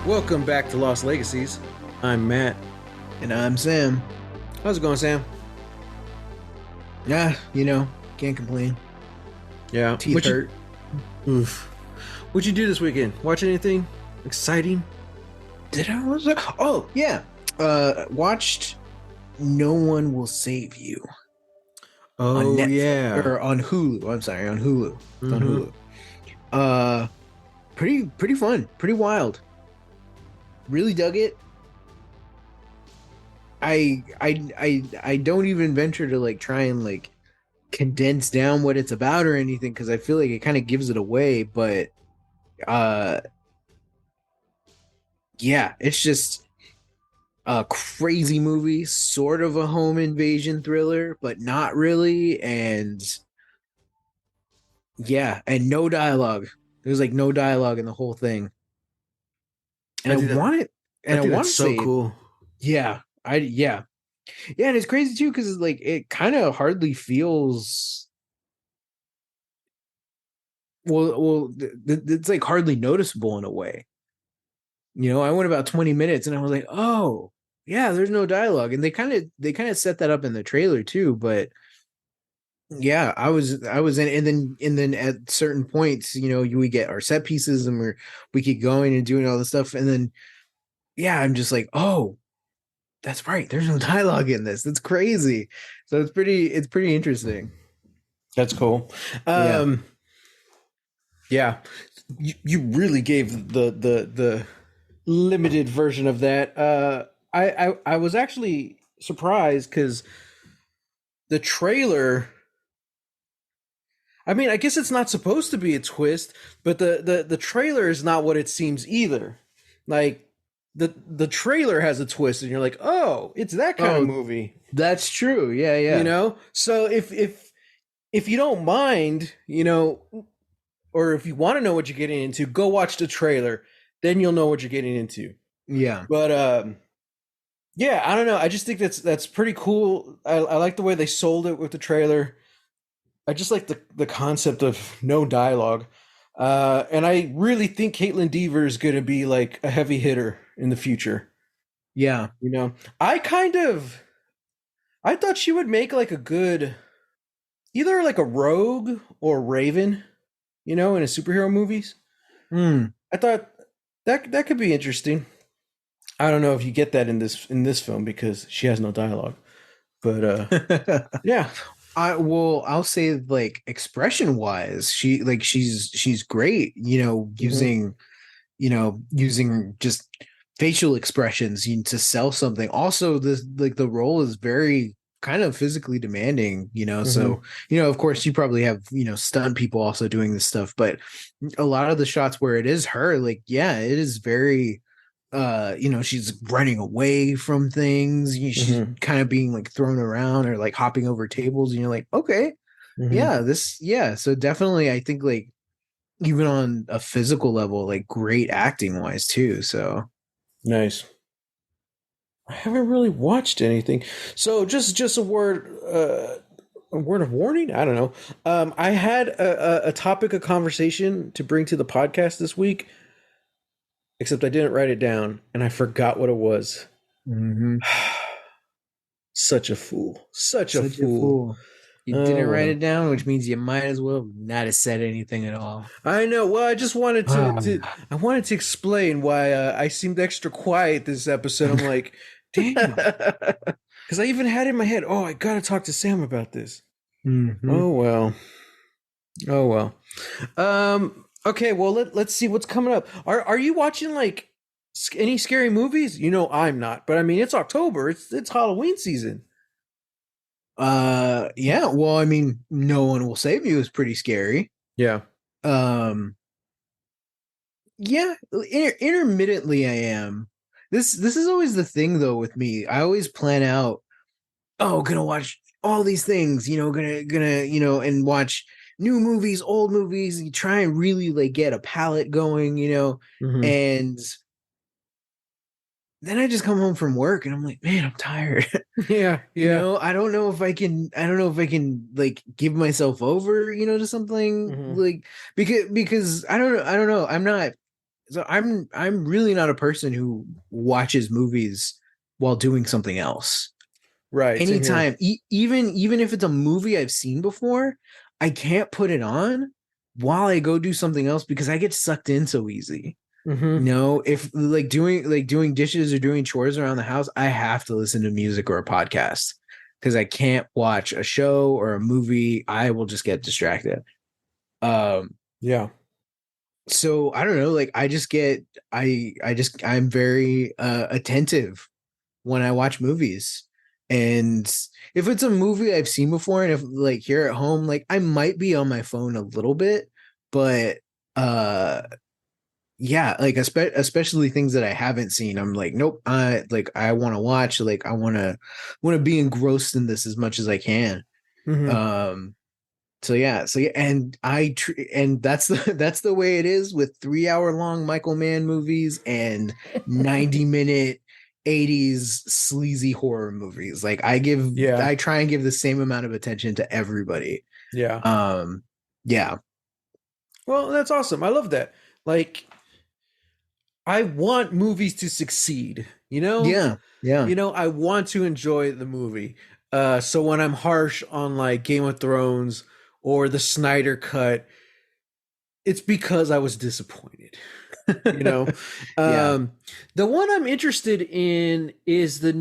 Welcome back to Lost Legacies. I'm Matt. And I'm Sam. How's it going, Sam? Yeah, can't complain. Yeah. Teeth hurt. Oof. What'd you do this weekend? Watch anything exciting? Did I? Oh, yeah. Watched No One Will Save You on Oh, Netflix yeah. or on Hulu. I'm sorry, on Hulu. It's on Mm-hmm. Hulu. Pretty fun, pretty wild. Really dug it. I don't even venture to try and condense down what it's about or anything because I feel like it kind of gives it away, but uh yeah, it's just a crazy movie, sort of a home invasion thriller, but not really. And yeah, and no dialogue. There's no dialogue in the whole thing. And I think that I I think want that's to so say, cool. yeah, yeah, and it's crazy too because it kind of hardly feels it's hardly noticeable in a way. I went about 20 minutes and I was like, oh, yeah, there's no dialogue. And they kind of set that up in the trailer too, but yeah, I was in and then at certain points, we get our set pieces and we keep going and doing all this stuff and then yeah, I'm just like, "Oh, that's right. There's no dialogue in this. That's crazy." So it's pretty interesting. That's cool. Yeah. Um, yeah. You really gave the limited version of that. I was actually surprised because the trailer. I mean, I guess it's not supposed to be a twist, but the trailer is not what it seems either. Like the trailer has a twist, and you're like, oh, it's that kind of Oh, movie, that's true. Yeah, you yeah. know. So if you don't mind, or if you want to know what you're getting into, go watch the trailer. Then you'll know what you're getting into. Yeah. But yeah, I don't know. I just think that's pretty cool. I like the way they sold it with the trailer. I just like the concept of no dialogue. And I really think Caitlin Deaver is going to be like a heavy hitter in the future. Yeah. You know, I kind of I thought she would make like a good either like a rogue or Raven, in a superhero movies. Mm. I thought that could be interesting. I don't know if you get that in this film because she has no dialogue. But yeah. I'll say expression wise, she's great, Mhm. using just facial expressions to sell something. Also, this the role is very kind of physically demanding, so Mhm. of course you probably have, stunt people also doing this stuff, but a lot of the shots where it is her, yeah, it is very she's running away from things. She's Mhm. kind of being thrown around or hopping over tables, and you're like, okay, Mhm. yeah, yeah. So definitely, I think even on a physical level, great acting wise too. So Nice. I haven't really watched anything. So just a word of warning. I don't know. I had a topic of conversation to bring to the podcast this week, except I didn't write it down and I forgot what it was. mhm. Such a fool. Such a Such a fool. fool. You Oh didn't write well. it down, which means you might as well not have said anything at all. I know. Well, I just wanted to Ah. I wanted to explain why I seemed extra quiet this episode. I'm like, damn, because I even had in my head, oh, I gotta talk to Sam about this. Mhm. Oh well. Oh well. Okay, well let's see what's coming up. Are you watching any scary movies? I'm not, but I mean it's October. It's Halloween season. Yeah. Well, I mean, No One Will Save You is pretty scary. Yeah. Um, yeah, intermittently I am. This is always the thing though with me. I always plan out, oh, gonna watch all these things, gonna, and watch new movies, old movies, and try and really get a palette going, Hmm. and then I just come home from work and I'm like, man, I'm tired. Yeah, yeah. I don't know if I can give myself over, to something Hmm. because I don't know. I'm not. so I'm really not a person who watches movies while doing something else. Right, same here. Anytime, even if it's a movie I've seen before, I can't put it on while I go do something else because I get sucked in so easy. Mm-hmm. No, if like doing dishes or doing chores around the house, I have to listen to music or a podcast because I can't watch a show or a movie. I will just get distracted. Um, Yeah. so I don't know, like I'm very attentive when I watch movies. And if it's a movie I've seen before and if like here at home, like I might be on my phone a little bit, but uh yeah, like especially things that I haven't seen. I'm like, nope, I want to watch, like I want to be engrossed in this as much as I can. Mm-hmm. Um so yeah, and and that's the that's the way it is with 3 hour long Michael Mann movies and 90-minute 80s sleazy horror movies. Like Yeah. I try and give the same amount of attention to everybody. Yeah. Um yeah. Well, that's awesome. I love that. Like, I want movies to succeed, you know? Yeah. Yeah. I want to enjoy the movie. So when I'm harsh on like Game of Thrones or the Snyder cut, it's because I was disappointed. You know, Yeah. um, the one I'm interested in is the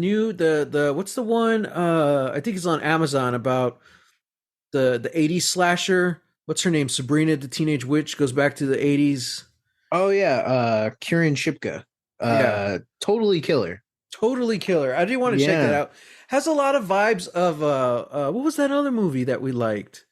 what's the one? I think it's on Amazon about the '80s slasher. What's her name? Sabrina the Teenage Witch goes back to the '80s. Oh yeah, Kieran Shipka. Yeah, Totally killer. totally killer. I do want to check that Yeah. out. Has a lot of vibes of what was that other movie that we liked?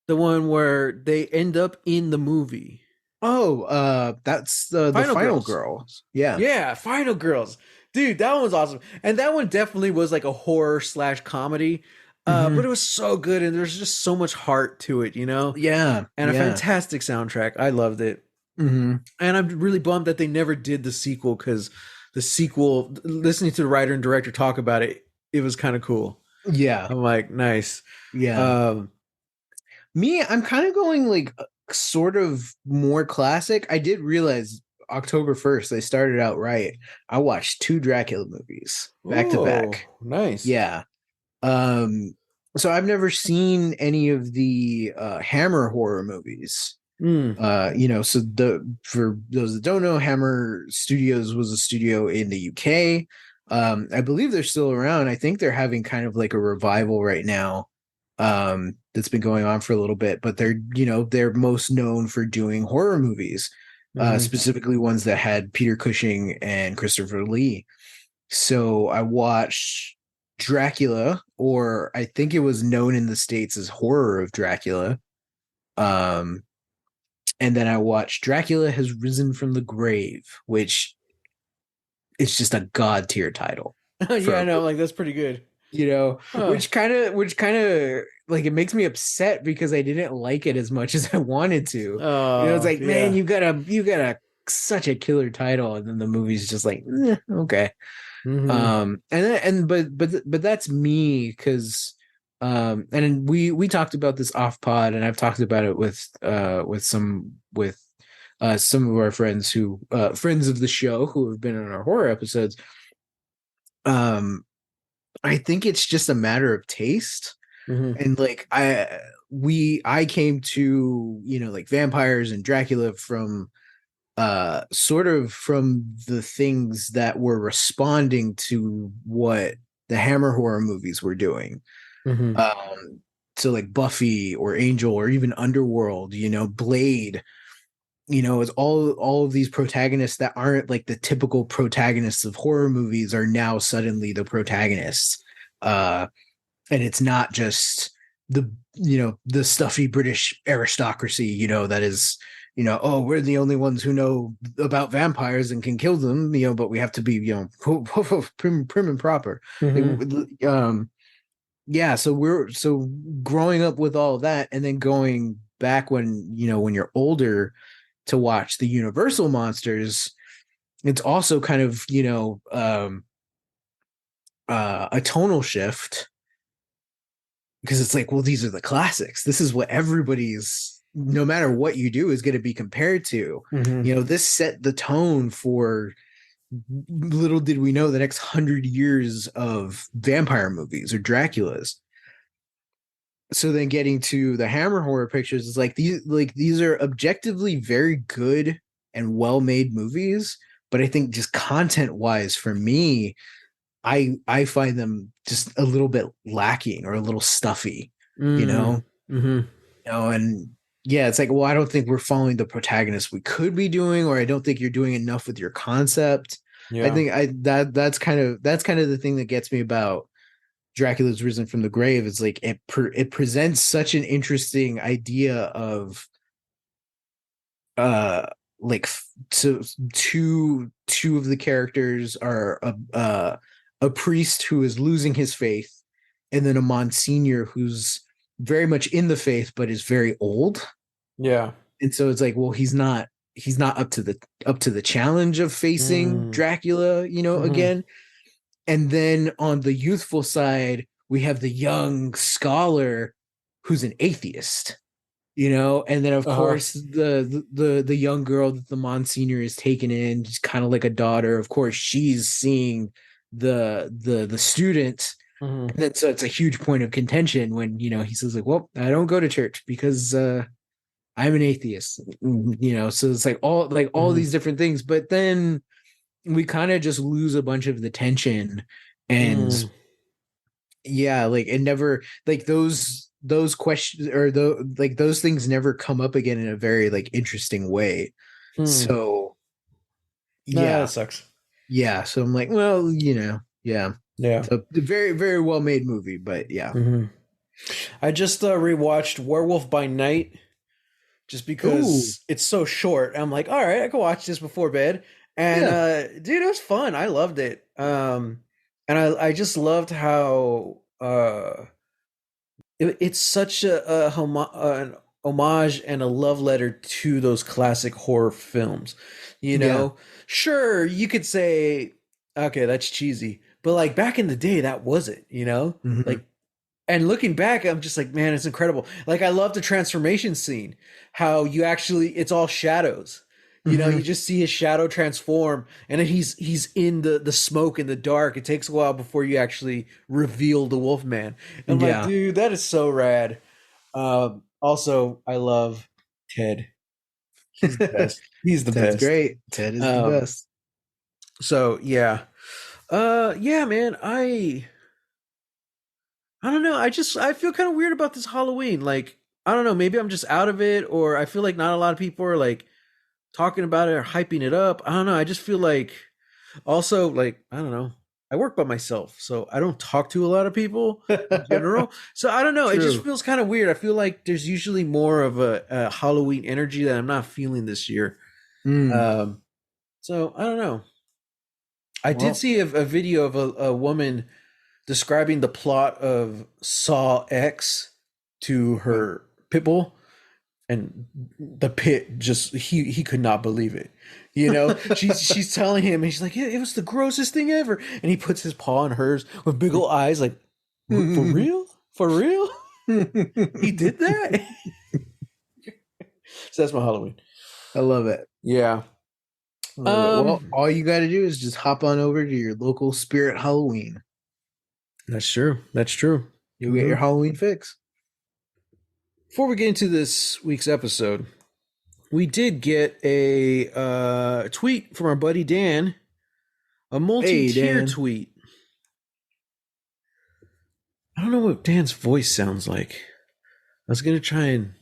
The one where they end up in the movie. Oh, that's the Final final Girls. girls. Yeah. Yeah, Final Girls. Dude, that one was awesome. And that one definitely was like a horror slash comedy. But Hmm. it was so good and there's just so much heart to it, Yeah. And a Yeah. fantastic soundtrack. I loved it. Hmm. And I'm really bummed that they never did the sequel because the sequel, listening to the writer and director talk about it, it was kind of cool. Yeah. I'm like, nice. Yeah. Um, Me, I'm kind of going like sort of more classic. I did realize October 1st, they started out right. I watched two Dracula movies back to oh, back. nice. Yeah. Um, so I've never seen any of the Hammer horror movies. Mm, So for those that don't know, Hammer Studios was a studio in the UK. I believe they're still around. I think they're having kind of like a revival right now. That's been going on for a little bit, but they're most known for doing horror movies, hmm. specifically ones that had Peter Cushing and Christopher Lee. So I watched Dracula, or I think it was known in the States as Horror of Dracula. Um, and then I watched Dracula Has Risen from the Grave, which is just a god tier title Yeah, for I a know. movie, Like, that's pretty good. Huh. which kind of like it makes me upset because I didn't like it as much as I wanted to. It's like, man, Yeah. you got a such a killer title, and then the movie's just like, okay. Hmm. And then, and but that's me because and we talked about this off pod, and I've talked about it with some of our friends who friends of the show who have been on our horror episodes. um I think it's just a matter of taste, Hmm. and like I came to like vampires and Dracula from sort of from the things that were responding to what the Hammer horror movies were doing. Hmm. um so like Buffy or Angel or even Underworld, Blade, is all of these protagonists that aren't like the typical protagonists of horror movies are now suddenly the protagonists. And it's not just the stuffy British aristocracy, that is, oh, we're the only ones who know about vampires and can kill them, but we have to be, prim and proper. Hmm. Like, yeah, so growing up with all that and then going back when you're older to watch the Universal monsters, it's also kind of, a tonal shift because it's like, well, these are the classics. This is what everybody's no matter what you do is going to be compared to. Mm-hmm. This set the tone for, little did we know, the next 100 years of vampire movies or Draculas. So then getting to the Hammer horror pictures is these are objectively very good and well-made movies, but I think just content-wise for me, I find them just a little bit lacking or a little stuffy, you know? Mm-hmm. And yeah, it's like, well, I don't think we're following the protagonist we could be doing, or I don't think you're doing enough with your concept. I Yeah. think that's kind of the thing that gets me about Dracula's Risen from the Grave. Is like it presents such an interesting idea of uh like so two of the characters are a priest who is losing his faith, and then a Monsignor who's very much in the faith but is very old. Yeah. And so it's like, well, he's not up to the challenge of facing Mm. Dracula, Mm-hmm. again. And then on the youthful side, we have the young scholar who's an atheist, and then of Uh-huh. course the young girl that the Monsignor is taken in, just kind of like a daughter. Of course, she's seeing the student, Mm-hmm. and then so it's a huge point of contention when he says like, "Well, I don't go to church because I'm an atheist," So it's like all Mm-hmm. these different things, but then we kind of just lose a bunch of the tension. And Mm. yeah, like it never, like those questions, or those things never come up again in a very like interesting way. Hmm. So Nah, that yeah, sucks. yeah. So I'm like, well, yeah. Yeah. So very, very well made movie, but yeah. Mm-hmm. I just rewatched Werewolf by Night just Ooh, because it's so short. I'm like, all right, I can watch this before bed. And yeah. dude, it was fun. I loved it. And I just loved how it's such an homage and a love letter to those classic horror films. You Yeah. know, sure, you could say, okay, that's cheesy, but like back in the day, that was it. Hmm. Like, and looking back, I'm just like, man, it's incredible. Like, I love the transformation scene. How you actually, it's all shadows. You Hmm. just see his shadow transform, and then he's in the smoke in the dark. It takes a while before you actually reveal the Wolfman. I'm like, Yeah. dude, that is so rad. Also, I love Ted. He's the best. He's the Ted's best. great. Ted is the Um, best. so yeah, yeah, man. I don't know. I feel kind of weird about this Halloween. Like, I don't know, maybe I'm just out of it, or I feel like not a lot of people are like talking about it or hyping it up. I don't know. I just feel like also like I don't know. I work by myself, so I don't talk to a lot of people in general. So I don't know. It just True. feels kind of weird. I feel like there's usually more of a Halloween energy that I'm not feeling this year. Mm. Um, so I don't know. I did Well, see a video of a woman describing the plot of Saw X to uh, her pit bull, and the pit just he could not believe it. She's telling him, and she's like, "Yeah, it was the grossest thing ever." And he puts his paw on hers with big old eyes, like, "For real? For real? He did that?" So that's my Halloween. I love it. Yeah. I love it. Well, Um, all you got to do is just hop on over to your local Spirit Halloween. that's true. That's true. You'll get Hmm. your Halloween fix. Before we get into this week's episode, we did get a tweet from our buddy Dan, a Hey, multi-tier Dan. tweet. I don't know what Dan's voice sounds like. I was gonna try and,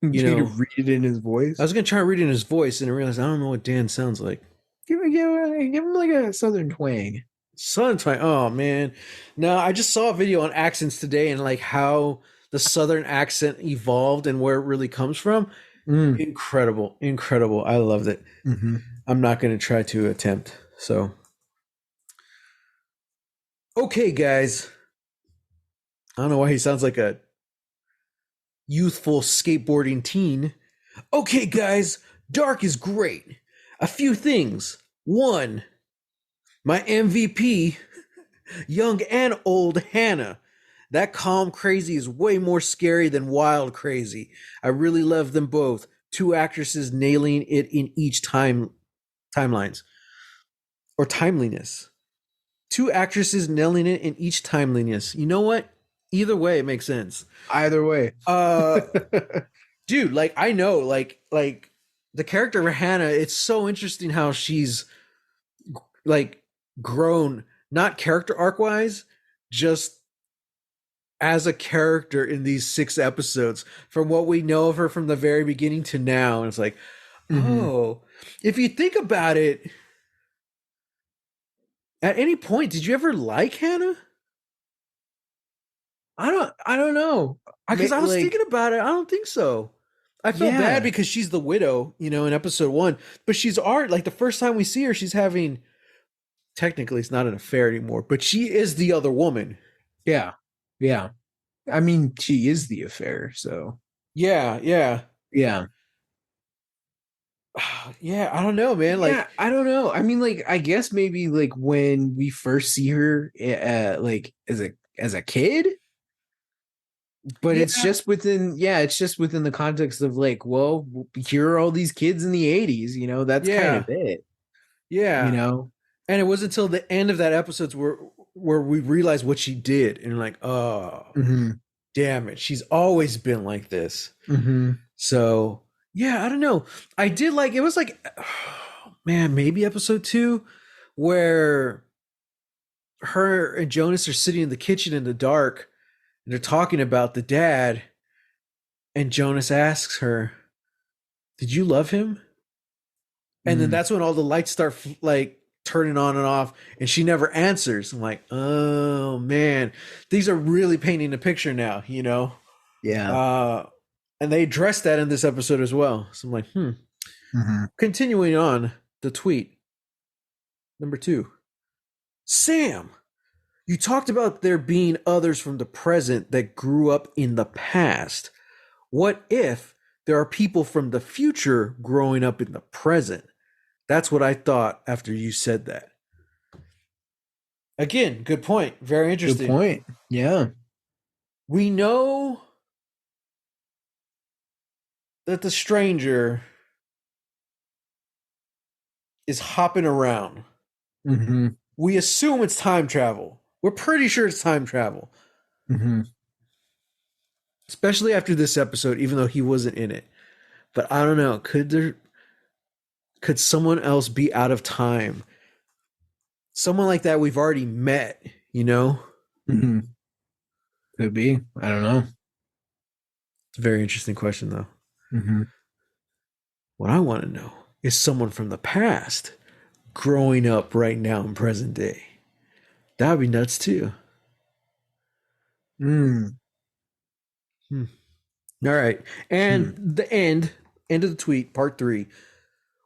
You you need to know, read it in his I voice. was gonna try reading his voice, and I realized I don't know what Dan sounds like. Give him like a southern twang. Southern twang. Oh man, no, I just saw a video on accents today and like how the Southern accent evolved and where it really comes from. Mm. Incredible, incredible. I loved it. Hmm. I'm not gonna try to attempt. So, okay, guys. I don't know why he sounds like a youthful skateboarding teen. Okay, guys, Dark is great. A few things. One, my MVP, young and old Hannah. That calm crazy is way more scary than wild crazy. I really love them both. Two actresses nailing it in each timelines or timeliness. Two actresses nailing it in each timeliness. You know what? Either way, it makes sense. Either way. Uh, dude, like I know, like the character of Hannah. It's so interesting how she's like grown, not character arc wise, just as a character in these 6 episodes. From what we know of her from the very beginning to now, and it's like, Mhm. oh, if you think about it, at any point, did you ever like Hannah? I don't know. Because I was Like, thinking about it. I don't think so. I felt bad yeah. because she's the widow, in episode 1. But she's art. Like the first time we see her, she's having, technically, it's not an affair anymore, but she is the other woman. Yeah. Yeah. I mean, she is the affair, so Yeah, yeah. yeah. Yeah, I don't know, man. Yeah, Like, I don't know. I mean, like, I guess maybe like when we first see her, like as a kid, but it's yeah, just within, yeah, it's just within the context of like, well, here are all these kids in the '80s. That's kind of yeah, it. You yeah. know. And it wasn't until the end of that episode where we realized what she did, and like, oh, Hmm. damn it, she's always been like this. Hmm. So yeah, I don't know. I did like it was like, oh, man, maybe episode 2, where her and Jonas are sitting in the kitchen in the dark, and they're talking about the dad, and Jonas asks her, "Did you love him?" And then Mm. that's when all the lights start like turning on and off, and she never answers. I'm like, oh man, these are really painting a picture now. Yeah. Uh, and they addressed that in this episode as well. So I'm like, Hmm. Continuing on the tweet number 2, Sam. You talked about there being others from the present that grew up in the past. What if there are people from the future growing up in the present? That's what I thought after you said that. Again, good point. Very Good interesting. point. Yeah. We know that the stranger is hopping around. Hmm. We assume it's time travel. We're pretty sure it's time travel, Hmm. especially after this episode, even though he wasn't in it. But I don't know. Could someone else be out of time? Someone like that we've already met? Hmm. Could be. I don't know. It's a very interesting question, though. Hmm. What I want to know is someone from the past growing up right now in present day. That would be nuts, too. Mm. Hmm. All right. And Hmm. the end of the tweet, part 3.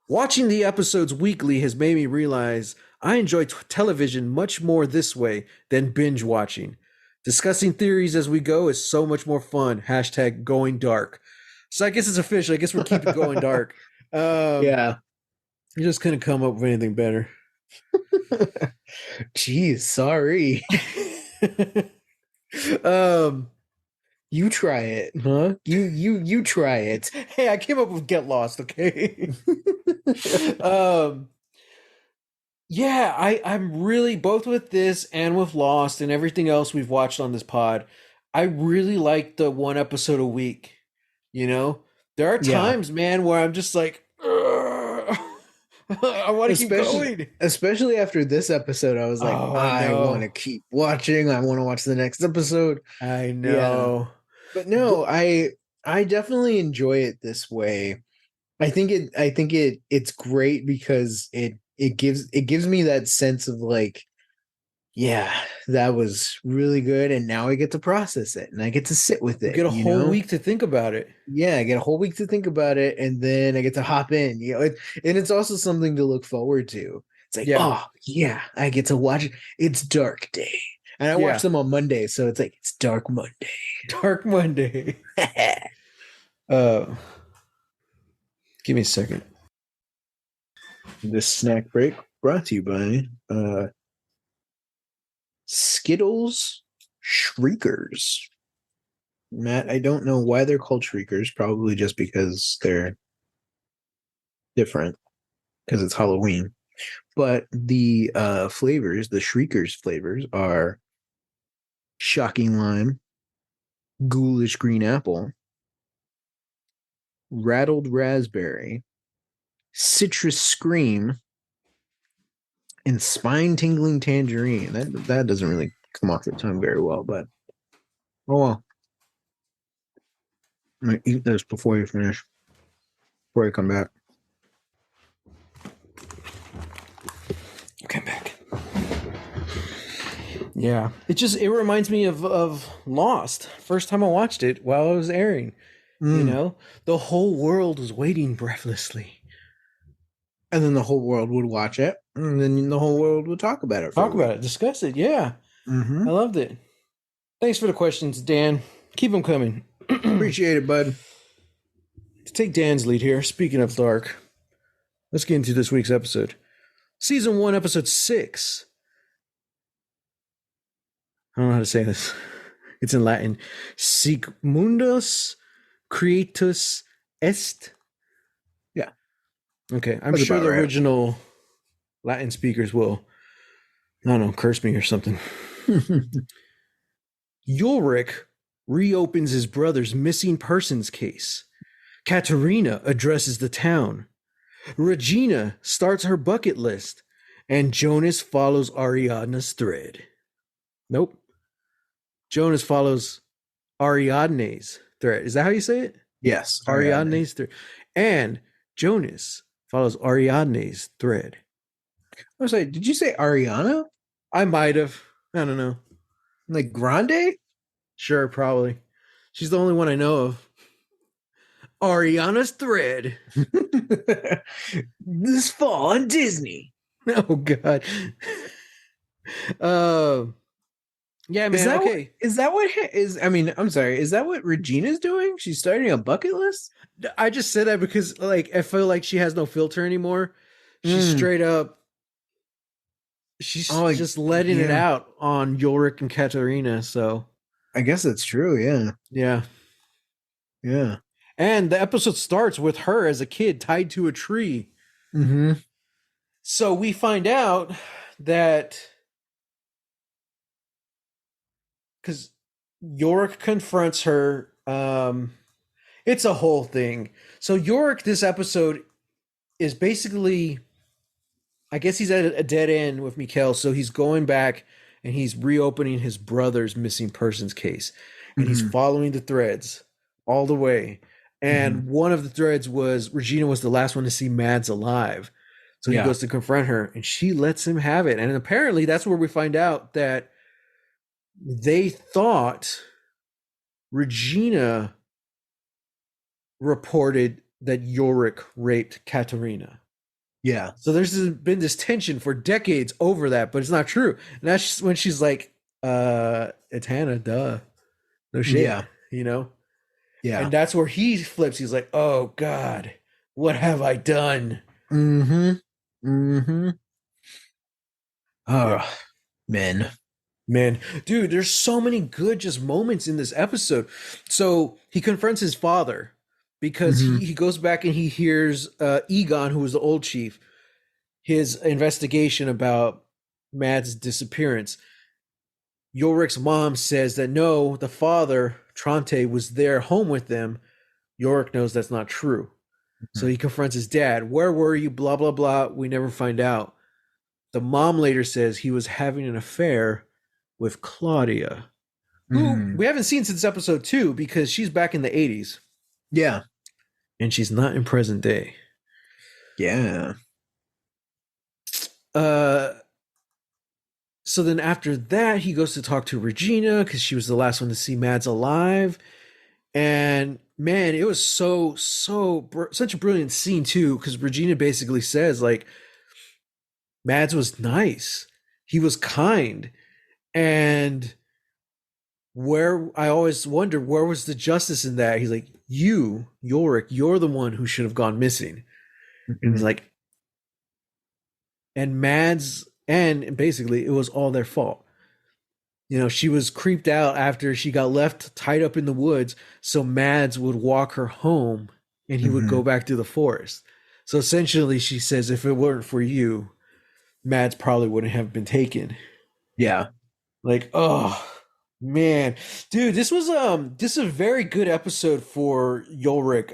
Watching the episodes weekly has made me realize I enjoy television much more this way than binge watching. Discussing theories as we go is so much more fun. Hashtag going dark. So I guess it's official. I guess we're keeping going dark. Um, Yeah. you just couldn't come up with anything better. Jeez, sorry. um, You try it, huh? You try it. hey, I came up with Get Lost, okay? um, yeah, I'm really both with this and with Lost and everything else we've watched on this pod. I really like the one episode a week. You know, there are Yeah. times, man, where I'm just like, "Ugh, I want to keep Especially going. especially after this episode, I was like, Oh, I I want to know, keep watching. I want to watch the next episode. I Yeah. know. But The- no, I definitely enjoy it this way. I think it's great because it gives me that sense of like, yeah, that was really good, and now I get to process it and I get to sit with we it, get a whole week to think about it. Yeah, I get a whole week to think about it, and then I get to hop in. And it's also something to look forward to. It's like, Yeah, oh yeah, I get to watch it. It's Dark Day, and I watch yeah. them on Monday, so it's like it's Dark Monday. Dark Monday. Uh, give me a second. This snack break brought to you by Skittles Shriekers. Matt, I don't know why they're called Shriekers. Probably just because they're different, because it's Halloween. But the flavors, the Shriekers flavors, are shocking lime, ghoulish green apple, rattled raspberry, citrus scream, and spine tingling tangerine. That doesn't really come off the tongue very well, but oh well. I'm gonna eat this before you finish, before you come back. Okay, back. Yeah, it reminds me of Lost. First time I watched it while it was airing. You Mm. know, the whole world was waiting breathlessly. And then the whole world would watch it, and then the whole world would talk about it for a Talk week. about it, discuss it. Yeah, Mm-hmm. I loved it. Thanks for the questions, Dan. Keep them coming. Appreciate it, bud. To take Dan's lead here, speaking of dark, let's get into this week's episode. Season 1, Episode 6. I don't know how to say this. It's in Latin. Sic mundus creatus est. Yeah. Okay, I'm That's sure about the right. original Latin speakers will, I don't know, curse me or something. Ulrich reopens his brother's missing persons case. Katerina addresses the town. Regina starts her bucket list. And Jonas follows Ariadne's thread. Nope. Jonas follows Ariadne's thread. Is that how you say it? Yes, Ariadne. Ariadne's thread. And Jonas follows Ariadne's thread. I was like, did you say Ariana? I might have. I don't know. Like Grande? Sure, probably. She's the only one I know of. Ariana's thread. This fall on Disney. Oh God. Yeah, man. Okay. Is that what is? I mean, I'm sorry. Is that what Regina's doing? She's starting a bucket list. I just said that because, like, I feel like she has no filter anymore. She's straight up. She's just letting it out on Ulrich and Katerina. So I guess that's true. Yeah. yeah. Yeah. And the episode starts with her as a kid tied to a tree. Mm-hmm. So we find out that because Yorick confronts her, it's a whole thing. So Yorick, this episode is basically, I guess he's at a dead end with Mikhail, so he's going back and he's reopening his brother's missing persons case, and he's following the threads all the way. And one of the threads was Regina was the last one to see Mads alive. So he goes to confront her and she lets him have it. And apparently that's where we find out that they thought Regina reported that Yorick raped Katerina. Yeah. So there's been this tension for decades over that, but it's not true. And that's when she's like, it's Hannah, duh. No shit. Yeah. You know? Yeah. And that's where he flips. He's like, oh God, what have I done? Mm-hmm. Mm-hmm. Oh, men. Man, dude, there's so many good just moments in this episode. So he confronts his father because he goes back and he hears Egon, who was the old chief, his investigation about Mads' disappearance. Yorick's mom says that no, the father, Trante, was there home with them. Yorick knows that's not true. So he confronts his dad. Where were you? Blah, blah, blah. We never find out. The mom later says he was having an affair with Claudia, who we haven't seen since episode 2 because she's back in the 80s. Yeah. And she's not in present day. Yeah. So then after that, he goes to talk to Regina because she was the last one to see Mads alive. And man, it was such a brilliant scene too, because Regina basically says, like, Mads was nice. He was kind. And where I always wonder, where was the justice in that? He's like, you, Yorick, you're the one who should have gone missing. And he's like, and Mads, and basically it was all their fault. You know, she was creeped out after she got left tied up in the woods, so Mads would walk her home and he would go Hmm. back to the forest. So essentially, she says, if it weren't for you, Mads probably wouldn't have been taken. Yeah. Like, oh man, dude, this is a very good episode for Yulrik.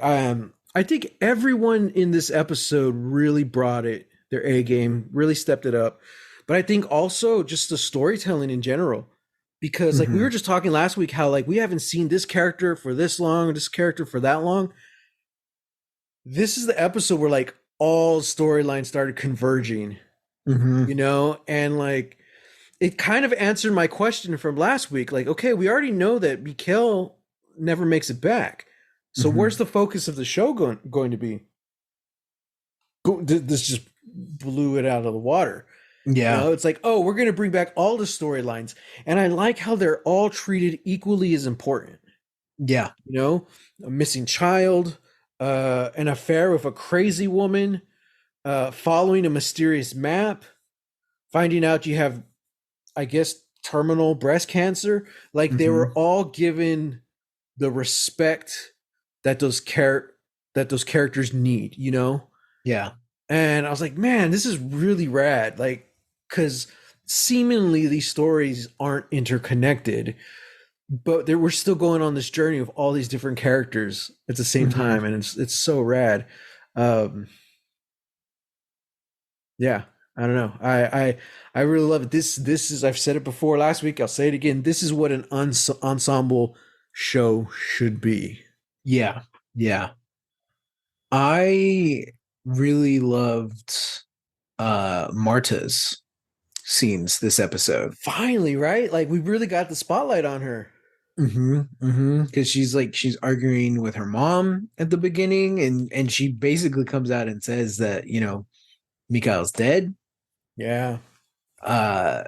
I think everyone in this episode really brought it their A game, really stepped it up. But I think also just the storytelling in general, because like we were Hmm. just talking last week how like we haven't seen this character for this long, this character for that long. This is the episode where like all storylines started converging, Hmm. you know, and like it kind of answered my question from last week. Like, okay, we already know that Mikhail never makes it back. So where's Hmm. the focus of the show going to be? This just blew it out of the water. You Yeah. know, it's like, oh, we're going to bring back all the storylines. And I like how they're all treated equally as important. Yeah. You know, a missing child, an affair with a crazy woman, following a mysterious map, finding out you have, I guess, terminal breast cancer. Like they Hmm. were all given the respect that those characters need, you know? Yeah. And I was like, man, this is really rad. Like, because seemingly these stories aren't interconnected, but we're still going on this journey of all these different characters at the same Hmm. time, and it's so rad. Um, yeah, I don't know. I really love it. This is I've said it before last week. I'll say it again. This is what an ensemble show should be. Yeah. Yeah. I really loved Marta's scenes this episode. Finally, right? Like we really got the spotlight on her. Because she's arguing with her mom at the beginning, and she basically comes out and says that Mikhail's dead. Yeah. Uh,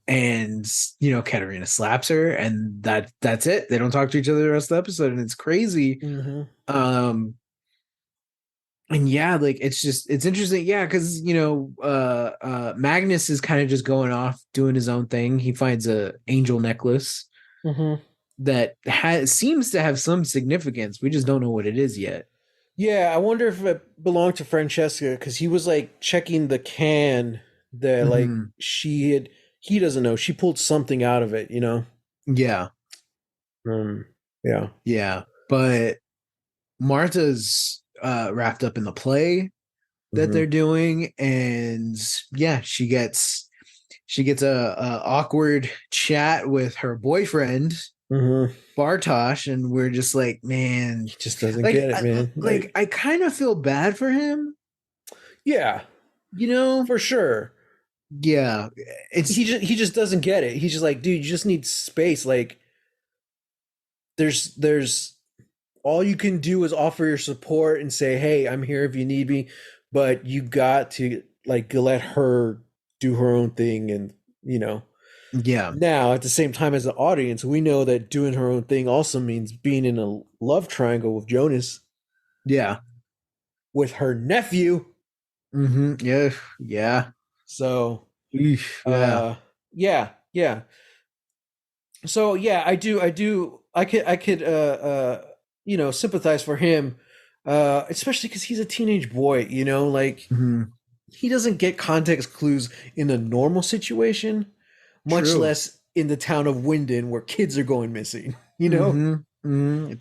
and Katerina slaps her, and that's it. They don't talk to each other the rest of the episode, and it's crazy. Mm-hmm. Um, and yeah, like it's interesting, yeah, because Magnus is kind of just going off doing his own thing. He finds a angel necklace Mm-hmm. that seems to have some significance. We just don't know what it is yet. Yeah, I wonder if it belonged to Francesca because he was like checking the can that like Hmm. she had. He doesn't know. She pulled something out of it, you know. Yeah, Um, yeah. yeah. But Martha's wrapped up in the play that Mm-hmm. they're doing, and yeah, she gets a awkward chat with her boyfriend Mm-hmm. Bartosh, and we're just like, man, He just doesn't like get it, man. Like, I kind of feel bad for him, yeah, you know? for sure. Yeah, it's He just doesn't get it. He's just like, dude, you just need space. Like, there's all you can do is offer your support and say, hey, I'm here if you need me. But you got to like let her do her own thing, and you know. yeah, Now, at the same time, as the audience, we know that doing her own thing also means being in a love triangle with Jonas, yeah, with her nephew. yeah, yeah, So, Eesh, yeah, yeah, yeah. So yeah, I do, I could sympathize for him, especially because he's a teenage boy. You know, like hmm, he doesn't get context clues in a normal situation, much true. less in the town of Winden where kids are going missing. You know? Hmm. Hmm.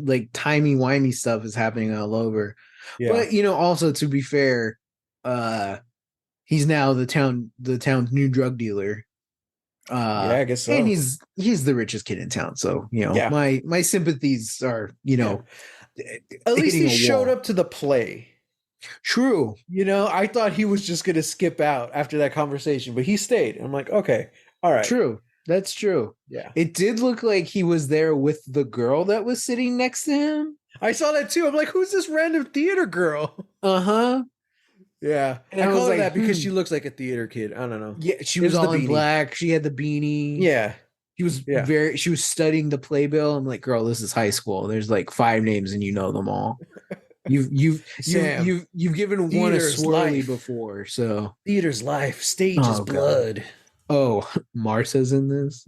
Like timey wimey stuff is happening all over. Yeah. But also to be fair, uh, he's now the town's new drug dealer. Yeah, I guess And so. he's the richest kid in town. So Yeah. my sympathies are Yeah. At least hitting he a showed wall. up to the play. True, You know, I thought he was just gonna skip out after that conversation, but he stayed. I'm like, okay, all right. true. That's true. Yeah. It did look like he was there with the girl that was sitting next to him. I saw that too. I'm like, who's this random theater girl? Uh huh. Yeah. And I I was call her like, that because she looks like a theater kid. I don't know. Yeah, she It was was the all in beanie. black. She had the beanie. Yeah. Yeah. She was studying the playbill. I'm like, girl, this is high school. There's like 5 names and you know them all. Sam. You've given one a Theater's swirly life. before, so Theater's life. Stage is oh god. blood. Oh, Marsa's in this.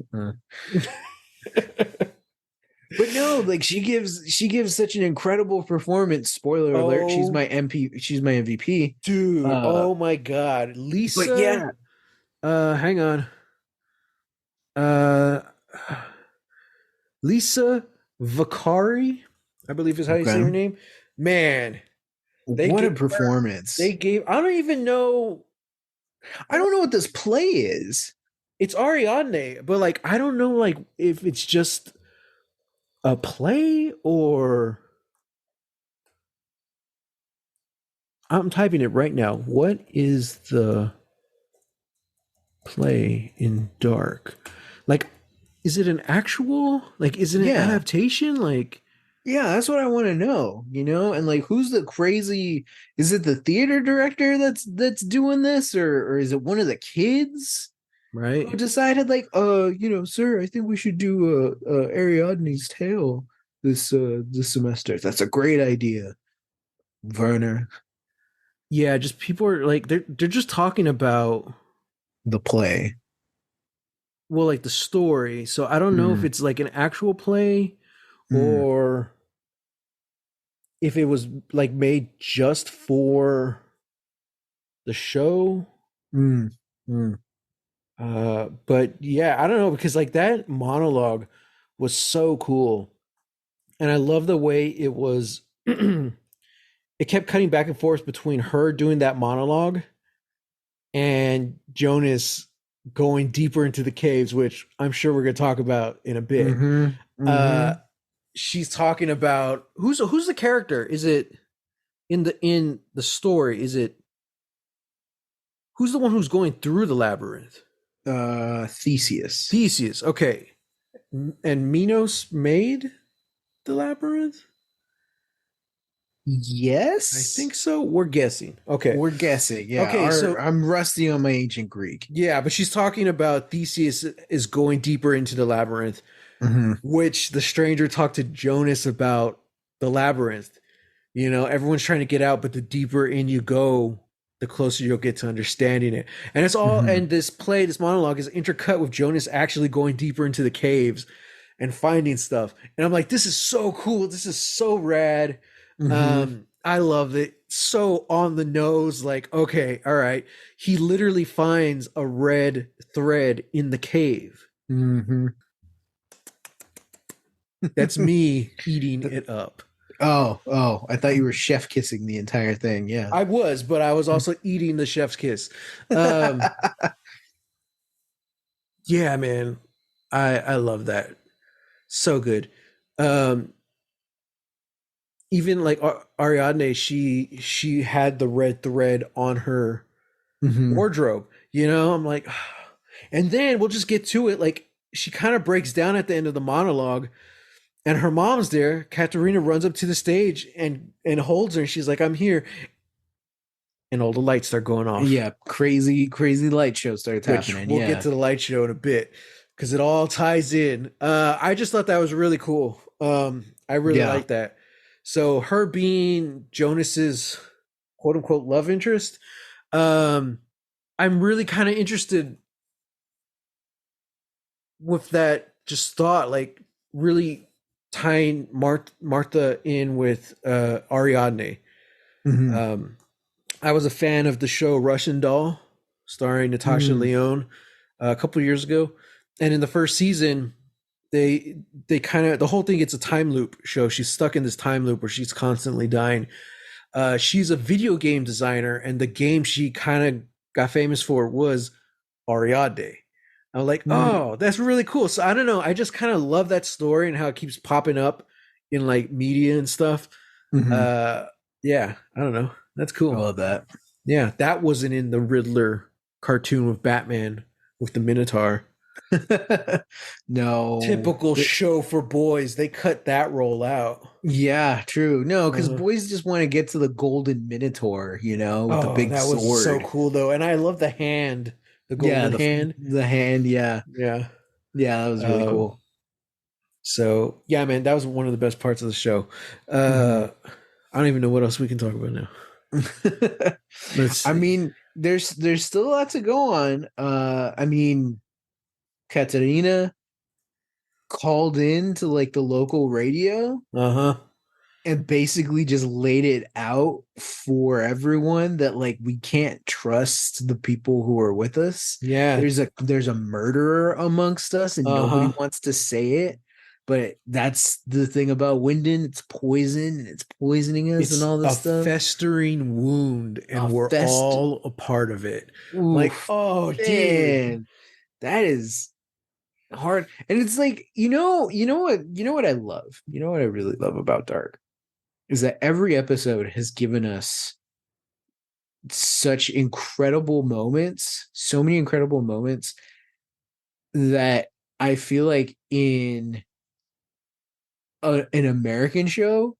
But no, like she gives such an incredible performance. Spoiler alert, she's Oh, my MP, she's my MVP. dude. Uh Oh my God. but Lisa. yeah, Hang on. Uh, Lisa Vakari, I believe is how you say her okay. name. Man, they What a gave her. They performance. gave. I don't even know. I don't know what this play is. It's Ariadne, but like I don't know like if it's just a play or I'm typing it right now. What is the play in dark? Like is it an actual like is it an Yeah. adaptation? Like Yeah, that's what I want to know, And like who's the crazy is it the theater director that's doing this or is it one of the kids who right? decided like sir, I think we should do Ariadne's tale this semester. That's a great idea, Werner. Yeah, just people are like they're just talking about The play. well like the story. So I don't know if Mm, it's like an actual play mm, or if it was like made just for the show. mm, mm, But yeah, I don't know because like that monologue was so cool. And I love the way it was it kept cutting back and forth between her doing that monologue and Jonas going deeper into the caves, which I'm sure we're gonna talk about in a bit. mm-hmm, Uh mm-hmm. she's talking about who's the character? Is it in the story? Is it who's the one who's going through the labyrinth? Theseus. Theseus. Okay. And Minos made the labyrinth? I Yes. think so. We're guessing. Okay. We're guessing. Yeah. Okay, Our so I'm rusty on my ancient Greek. yeah, but she's talking about Theseus is going deeper into the labyrinth, Mm-hmm. which the stranger talked to Jonas about the labyrinth. You know, everyone's trying to get out, but the deeper in you go, the closer you'll get to understanding it. And it's all, Mm-hmm. and this play, this monologue is intercut with Jonas actually going deeper into the caves and finding stuff. And I'm like, this is so cool. This is so rad. Mm-hmm. I love it. So on the nose, like, okay, all right. He literally finds a red thread in the cave. Mm-hmm. That's me eating it up. Oh, I thought you were chef kissing the entire thing. Yeah. I was, but I was also eating the chef's kiss. Um, yeah, man, I love that. So good. Um, even like Ariadne, she had the red thread on her Hmm. wardrobe. You know, I'm like, and then we'll just get to it. Like she kind of breaks down at the end of the monologue, and her mom's there. Katerina runs up to the stage and holds her, and she's like, "I'm here," and all the lights start going off. Yeah, crazy light show starts Which happening. we'll get Yeah. to the light show in a bit because it all ties in. I just thought that was really cool. I really Yeah. like that. So her being Jonas's quote unquote love interest, um, I'm really kind of interested with that. Just thought like really tying Martha in with Ariadne. Hmm. Um, I was a fan of the show Russian Doll, starring Natasha Mm. Lyonne, a couple years ago. And in the first season, they kind of the whole thing. It's a time loop show. She's stuck in this time loop where she's constantly dying. She's a video game designer, and the game she kind of got famous for was Ariadne. I'm like, Mm. oh, that's really cool. So I don't know. I just kind of love that story and how it keeps popping up in like media and stuff. Hmm. Uh, yeah, I don't know. That's I cool. love that. Yeah, that wasn't in the Riddler cartoon with Batman with the Minotaur. No. Typical show for boys. They cut that role out. Yeah, true. No, because Uh, boys just want to get to the golden minotaur, with the oh, big that was so sword. cool though, and I love the hand, the Yeah, golden the hand. the hand. Yeah, Yeah. yeah, that was really Um, cool. so yeah, man, that was one of the best parts of the show. Hmm. I don't even know what else we can talk about now. Let's I see. mean, there's still a lot to go on. I mean, Katerina called in to like the local radio Uh-huh. and basically just laid it out for everyone that like we can't trust the people who are with us. Yeah. There's a murderer amongst us and nobody Uh-huh. wants to say it. But that's the thing about Winden. It's poison and it's poisoning us and It's all a this stuff. festering wound, A and we're fest all a part of it. Like, Oof, oh, dude. man. That is hard. And it's like, you know what I love? You know what I really love about Dark is that every episode has given us such incredible moments, so many incredible moments that I feel like in an American show,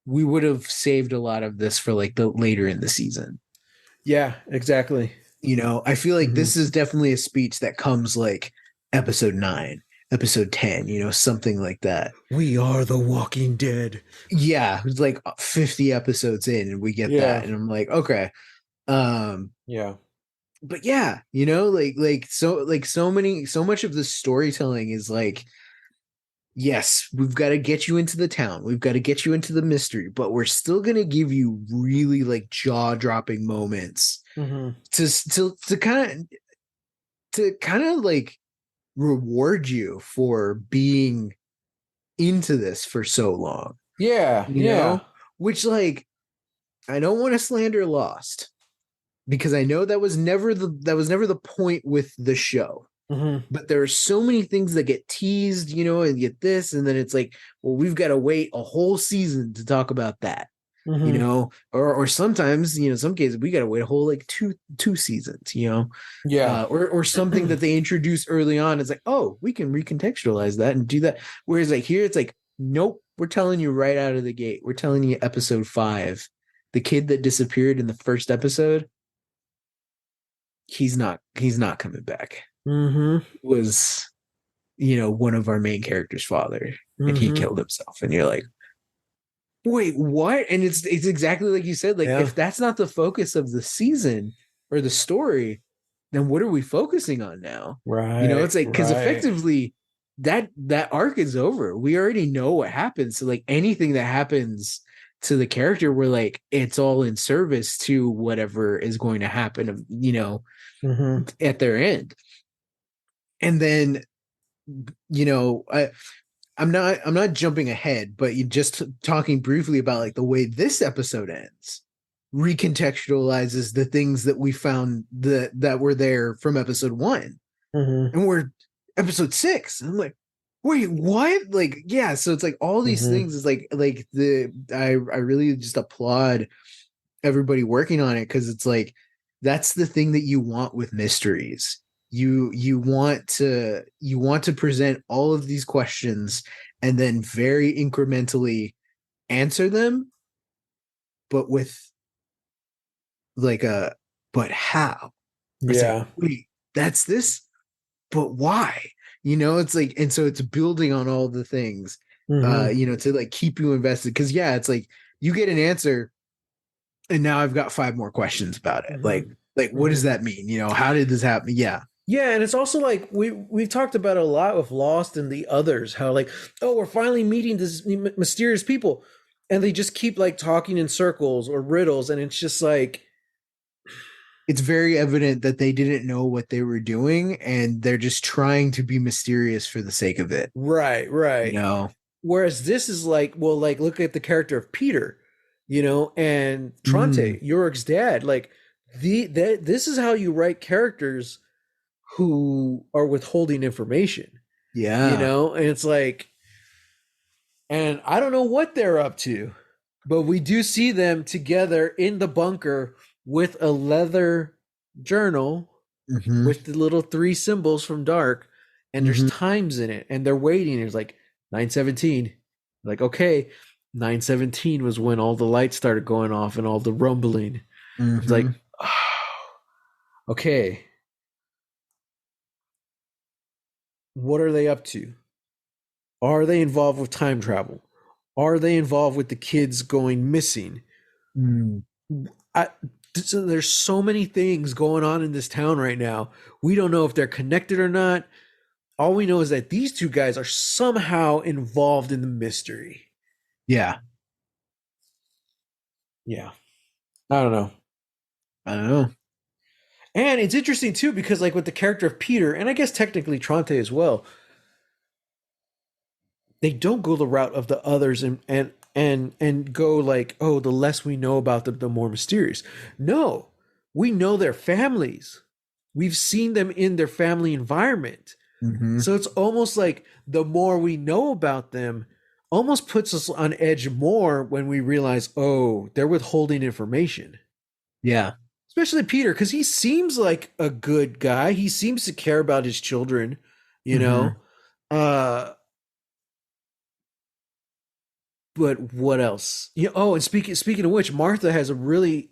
we would have saved a lot of this for like the later in the season. Yeah, exactly. I feel like Hmm. this is definitely a speech that comes like episode 9, episode 10, something like that. We are the Walking Dead. Yeah, it's like 50 episodes in and we get that Yeah. and I'm like, okay. Um Yeah. but yeah, so much of the storytelling is like, yes, we've got to get you into the town. We've got to get you into the mystery, but we're still going to give you really like jaw-dropping moments Hmm. to kind of like reward you for being into this for so long, Yeah. Yeah. which like I don't want to slander Lost because I know that was never the point with the show. Hmm. But there are so many things that get teased, and get this, and then it's like, well, we've got to wait a whole season to talk about that, Hmm. or sometimes, some cases we got to wait a whole like two seasons, Yeah. or something that they introduce early on. It's like, oh, we can recontextualize that and do that. Whereas like here, it's like, nope, we're telling you right out of the gate. We're telling you episode 5, the kid that disappeared in the first episode, he's not coming back. Hmm. Was one of our main characters' father, and he Hmm. killed himself. And you're like, wait, what? And it's exactly like you said. Like, Yeah. if that's not the focus of the season or the story, then what are we focusing on now? Right. It's like because Right. effectively that arc is over. We already know what happens. So like anything that happens to the character, we're like, it's all in service to whatever is going to happen, Hmm. at their end. And then, I'm not jumping ahead, but you just talking briefly about like the way this episode ends recontextualizes the things that we found that were there from episode 1. Hmm. And we're episode 6. And I'm like, wait, what? Like, yeah, so it's like all these Hmm. things is like the I really just applaud everybody working on it because it's like that's the thing that you want with mysteries. You want to present all of these questions and then very incrementally answer them, but with like a but how? It's like, Yeah. wait, that's this, but why? It's like, and so it's building on all the things, Hmm. to like keep you invested. Because yeah, it's like you get an answer and now I've got 5 more questions about it. Hmm. Like what Hmm. does that mean? How did this happen? Yeah. Yeah, and it's also like we've talked about a lot with Lost and the others, how like, oh, we're finally meeting this mysterious people, and they just keep like talking in circles or riddles, and it's just like, It's very evident that they didn't know what they were doing and they're just trying to be mysterious for the sake of it. right, You right. know? Whereas this is like, well, like look at the character of Peter, and Mm, Tronte, Yorick's dad. Like this is how you write characters who are withholding information, yeah. and it's like, and I don't know what they're up to, but we do see them together in the bunker with a leather journal Hmm. with the little 3 symbols from Dark, and there's Hmm. times in it, and they're waiting. It's like 9:17. Like, okay, 9:17 was when all the lights started going off and all the rumbling. It's like, Hmm. oh, okay, what are they up to? Are they involved with time travel? Are they involved with the kids going missing? Mm. I, So there's so many things going on in this town right now. We don't know if they're connected or not. All we know is that these two guys are somehow involved in the mystery. Yeah. Yeah. I don't know. I don't know. And it's interesting too because like with the character of Peter, and I guess technically Tronte as well, they don't go the route of the others and go like, oh, the less we know about them, the more mysterious. No, we know their families. We've seen them in their family environment. Mm-hmm. So it's almost like the more we know about them, almost puts us on edge more when we realize, oh, they're withholding information. Yeah. Especially Peter, because he seems like a good guy. He seems to care about his children, you Mm-hmm. know. Uh, but what else? Oh, and speaking of which, Martha has a really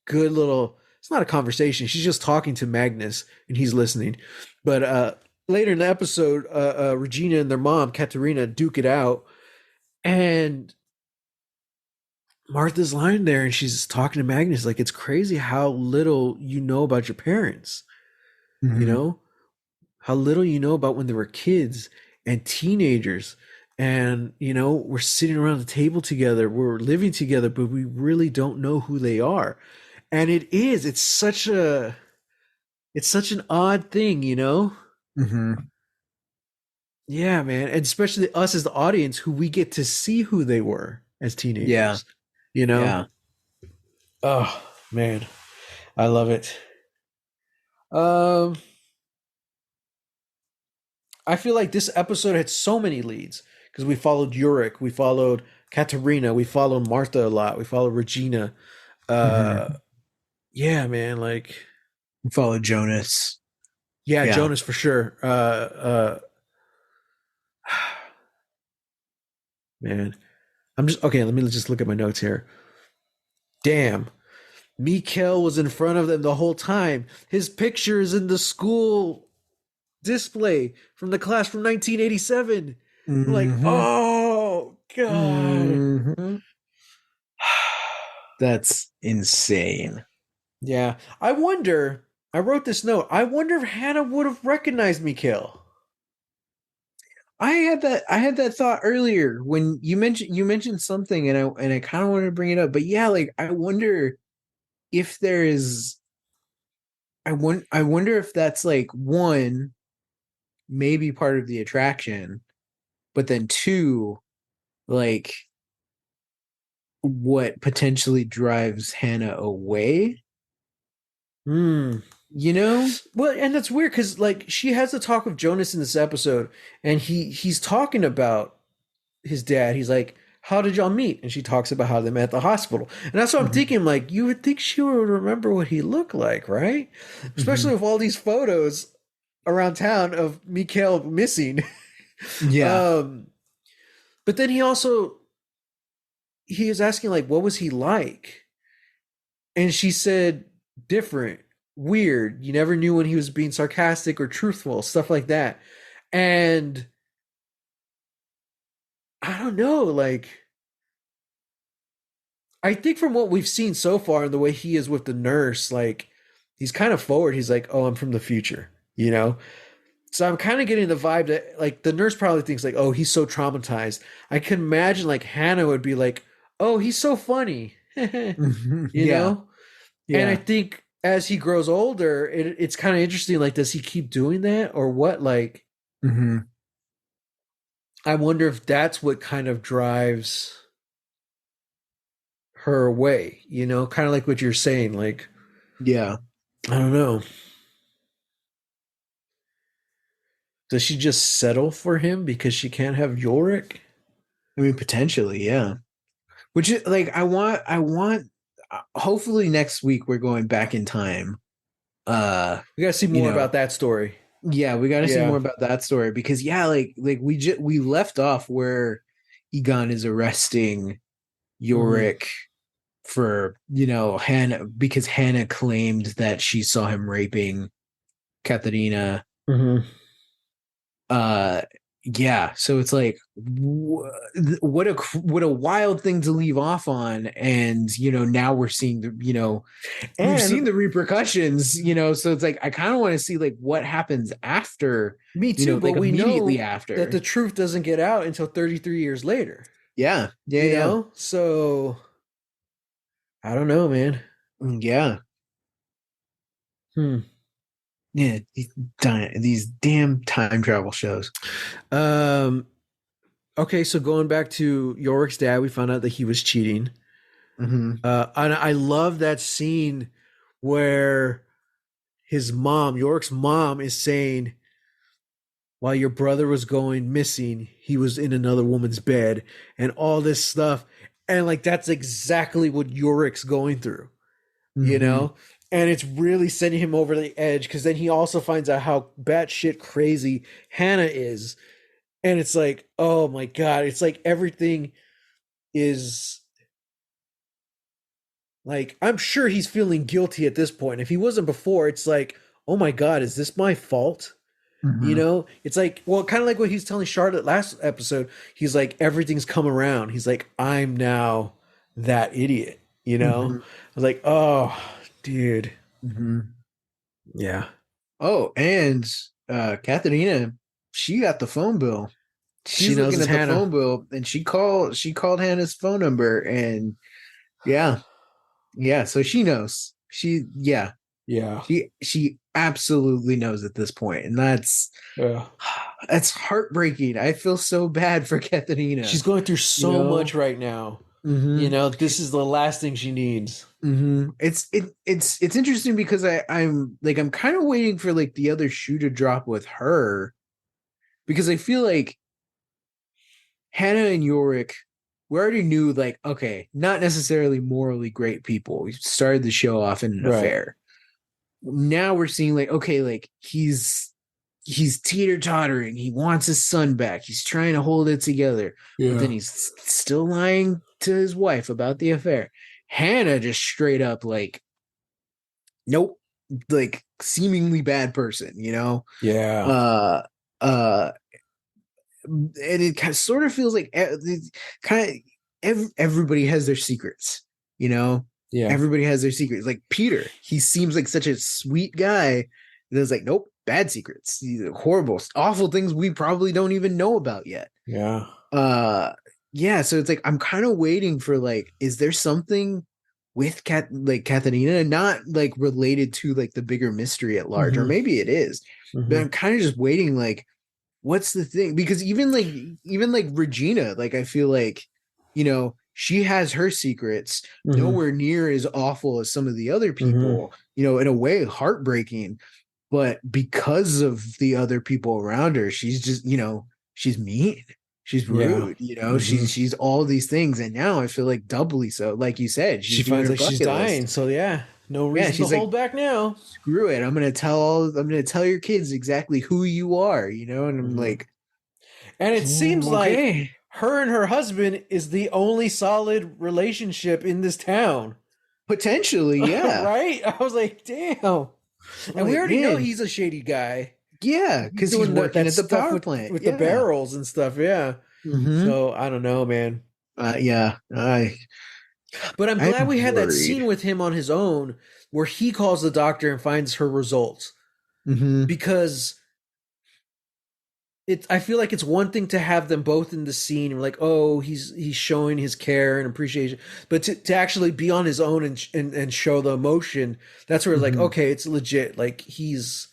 good little. It's not a conversation. She's just talking to Magnus, and he's listening. But later in the episode, Regina and their mom, Katerina, duke it out, and Martha's lying there, and she's talking to Magnus like it's crazy how little you know about your parents. You Mm-hmm. know how little you know about when they were kids and teenagers. And, we're sitting around the table together, we're living together, but we really don't know who they are. And it's such an odd thing. Mm-hmm. Yeah, man. And especially us as the audience who we get to see who they were as Yeah. teenagers, you know? Yeah. Oh, man. I love it. Um, I feel like this episode had so many leads because we followed Yurik, we followed Katerina, we followed Martha a lot, we followed Regina. Uh, Mm-hmm. yeah, man, like Follow Jonas. yeah, Yeah. Jonas for sure. Man, I'm just okay. Let me just look at my notes here. Damn, Mikhail was in front of them the whole time. His picture is in the school display from the class from 1987. I'm like, Mm-hmm. oh god. Mm-hmm. That's insane. Yeah. I wrote this note. I wonder if Hannah would have recognized Mikhail. I had that thought earlier when you mentioned something, and I kind of wanted to bring it up. But yeah, like I wonder if there is I wonder if that's like one, maybe part of the attraction, but then two, like what potentially drives Hannah away, Hmm. you know? Well, and that's weird because like she has the talk with Jonas in this episode, and he's talking about his dad. He's like, "How did y'all meet?" And she talks about how they met at the hospital. And that's what I'm Hmm. thinking. Like, you would think she would remember what he looked like, right? Especially Hmm. with all these photos around town of Mikhail missing. Yeah. um, but then he was asking like, what was he like? And she said, different, weird. You never knew when he was being sarcastic or truthful, stuff like that. And I don't know, like, I think from what we've seen so far and the way he is with the nurse, like, he's kind of forward. He's like, oh, I'm from the future, you know? So I'm kind of getting the vibe that, like, the nurse probably thinks, like, oh, he's so traumatized. I can imagine, like, Hannah would be like, oh, he's so funny, you Hmm. Yeah. know? And I Yeah. think as he grows older, it's kind of interesting. Like, does he keep doing that or what? Like, Hmm. I wonder if that's what kind of drives her away, kind of like what you're saying. Like, Yeah. I don't know. Does she just settle for him because she can't have Yorick? I mean, potentially, yeah. Which is like I want hopefully next week we're going back in time. We got to see You more know, about that story. yeah, we got to see Yeah. more about that story because yeah, like we left off where Egon is arresting Hmm. Yorick for, Hannah, because Hannah claimed that she saw him raping Katharina. Hmm. Uh yeah, so it's like what a wild thing to leave off on, and now we're seeing the we've seen And the repercussions, so it's like I kind of want to see like what happens after, me too, but like we immediately know that the after. truth doesn't get out until 33 years later, Yeah, yeah, you yeah. know? So I don't know, man. Yeah, Hmm. yeah, these damn time travel shows. Um, okay, so going back to Yorick's dad, we found out that he was cheating. Hmm. And I love that scene where his mom, Yorick's mom, is saying, while your brother was going missing, he was in another woman's bed and all this stuff. And like that's exactly what Yorick's going through, you Hmm. know? And it's really sending him over the edge because then he also finds out how batshit crazy Hannah is. And it's like, oh my God, it's like everything is like, I'm sure he's feeling guilty at this point. If he wasn't before, it's like, oh my God, is this my fault? You Hmm. know, it's like, well, kind of like what he was telling Charlotte last episode. He's like, everything's come around. He's like, I'm now that idiot, you know? Hmm. I was like, oh, dude. Hmm. Yeah. Oh, and Katharina, she got the phone bill. She She's knows looking it's at the Hannah. phone bill, and she called Hannah's phone number, and yeah, yeah, so she knows. Yeah, Yeah. she absolutely knows at this point, and Yeah. that's heartbreaking. I feel so bad for Katharina, She's going through you so much know. right now. Hmm. You know, this is the last thing she needs. It's interesting because I'm kind of waiting for like the other shoe to drop with her, because I feel like Hannah and Yorick, we already knew, like, okay, not necessarily morally great people. We started the show off in an Right. affair. Now we're seeing like, okay, like he's teeter tottering. He wants his son back. He's trying to hold it together, but then Yeah. he's still lying to his wife about the affair. Hannah just straight up like, nope, like seemingly bad person, Yeah. Uh, uh, and it sort of feels like kind of everybody has their secrets, you know. Yeah. Everybody has their secrets. Like Peter, he seems like such a sweet guy. And it's like, nope, bad secrets, horrible, awful things we probably don't even know about yet. Yeah. Uh, yeah. So it's like I'm kind of waiting for like, is there something with Katharina, not like related to like the bigger mystery at large, or Hmm. maybe it is, but Hmm. I'm kind of just waiting like what's the thing? Because even like Regina, like I feel like, she has her secrets, Hmm. nowhere near as awful as some of the other Hmm. people, in a way heartbreaking, but because of the other people around her, she's just, she's mean. She's Yeah. rude, Hmm. she's all these things. And now I feel like doubly so. Like you said, She she's doing finds her like she's bucket dying. list. So yeah, no Yeah, reason to she's like, hold back now. screw it. I'm gonna tell your kids exactly who you are, and I'm Hmm. like, And it seems like okay. her and her husband is the only solid relationship in this town. Potentially, yeah. Right? I was like, damn. I'm And we like, already know man, he's a shady guy. yeah, He's because he's doing working that at the stuff power with plant. the Yeah. barrels and stuff, yeah. Hmm. So I don't know, man. Yeah. But I'm I'm glad we had that worried. scene with him on his own where he calls the doctor and finds her results. Hmm. Because I feel like it's one thing to have them both in the scene and like, oh, he's showing his care and appreciation, but to actually be on his own and show the emotion, that's where it's like, Hmm. okay, it's legit. Like he's